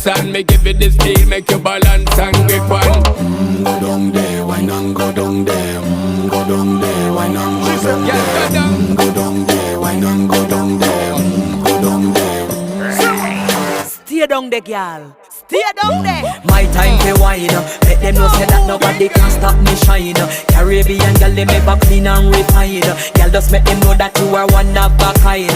dance and me give it this feel, make you balance and grip on. Go down there, why not go down there? Go down there, why not go down there? Go down there, why not go down there? Go down there. Stay down there, girl. Stay down there. My time to wine. Let them know say that nobody can stop me shine. Caribbean girl, they make back clean and refine. Girl, just make them know that you are one of a kind.